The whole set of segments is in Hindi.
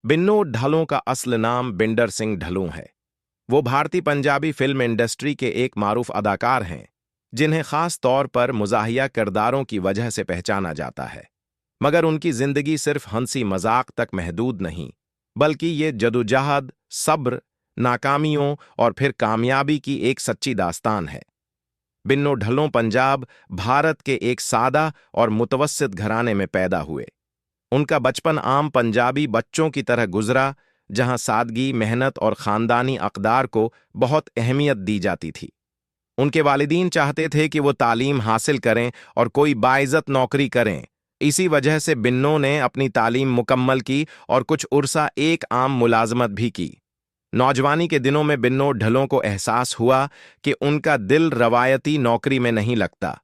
बिन्नू ढलों का असल नाम बिंदर सिंह ढलों है। वो भारतीय पंजाबी फिल्म इंडस्ट्री के एक मारूफ अदाकार हैं, जिन्हें खास तौर पर मुज़ाहिया किरदारों की वजह से पहचाना जाता है। मगर उनकी जिंदगी सिर्फ हंसी मजाक तक महदूद नहीं, बल्कि ये जदोजहद, सब्र, नाकामियों और फिर कामयाबी की एक सच्ची दास्तान है। बिन्नू ढल्लों पंजाब, भारत के एक सादा और मुतवस्सित घराने में पैदा हुए। उनका बचपन आम पंजाबी बच्चों की तरह गुजरा, जहां सादगी, मेहनत और खानदानी अक़दार को बहुत अहमियत दी जाती थी। उनके वालिदीन चाहते थे कि वो तालीम हासिल करें और कोई बाइज़्ज़त नौकरी करें। इसी वजह से बिन्नों ने अपनी तालीम मुकम्मल की और कुछ उर्सा एक आम मुलाजमत भी की। नौजवानी के दिनों में बिन्नों ढलों को एहसास हुआ कि उनका दिल रवायती नौकरी में नहीं लगता।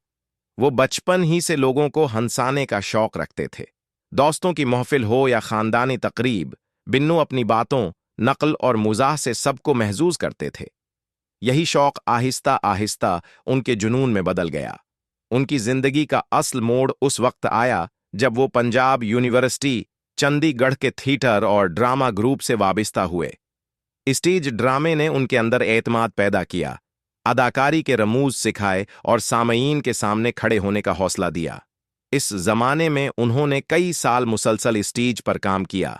वो बचपन ही से लोगों को हंसाने का शौक रखते थे। दोस्तों की महफिल हो या खानदानी तकरीब, बिन्नू अपनी बातों, नकल और मुजाह से सबको महजूज करते थे। यही शौक आहिस्ता आहिस्ता उनके जुनून में बदल गया। उनकी जिंदगी का असल मोड़ उस वक्त आया जब वो पंजाब यूनिवर्सिटी, चंडीगढ़ के थिएटर और ड्रामा ग्रुप से वाबिस्ता हुए। स्टेज ड्रामे ने उनके अंदर एतमाद पैदा किया, अदाकारी के रमूज सिखाए और सामईन के सामने खड़े होने का हौसला दिया। इस जमाने में उन्होंने कई साल मुसलसल स्टेज पर काम किया,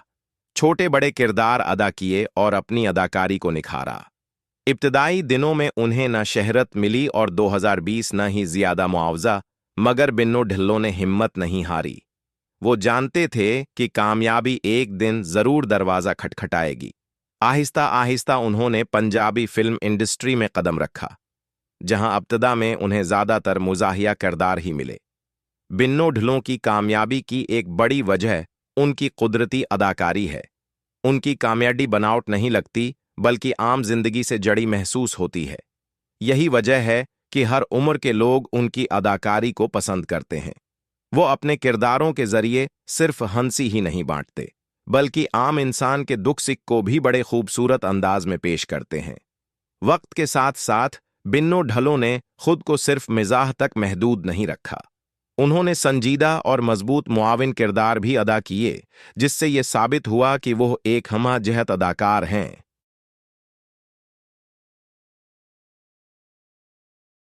छोटे बड़े किरदार अदा किए और अपनी अदाकारी को निखारा। इब्तदाई दिनों में उन्हें न शहरत मिली और 2020 न ही ज्यादा मुआवजा, मगर बिन्नू ढिल्लों ने हिम्मत नहीं हारी। वो जानते थे कि कामयाबी एक दिन जरूर दरवाजा खटखटाएगी। आहिस्ता आहिस्ता उन्होंने पंजाबी फिल्म इंडस्ट्री में कदम रखा, जहां इब्तदा में उन्हें ज्यादातर मुज़ाहिया किरदार ही मिले। बिन्नू ढिल्लों की कामयाबी की एक बड़ी वजह उनकी कुदरती अदाकारी है। उनकी कॉमेडी बनावट नहीं लगती, बल्कि आम जिंदगी से जड़ी महसूस होती है। यही वजह है कि हर उम्र के लोग उनकी अदाकारी को पसंद करते हैं। वो अपने किरदारों के जरिए सिर्फ हंसी ही नहीं बांटते, बल्कि आम इंसान के दुख सिक को भी बड़े खूबसूरत अंदाज में पेश करते हैं। वक्त के साथ साथ बिन्नू ढलों ने खुद को सिर्फ मिजाह तक महदूद नहीं रखा। उन्होंने संजीदा और मजबूत मुआविन किरदार भी अदा किए, जिससे ये साबित हुआ कि वो एक हमा जहत अदाकार हैं।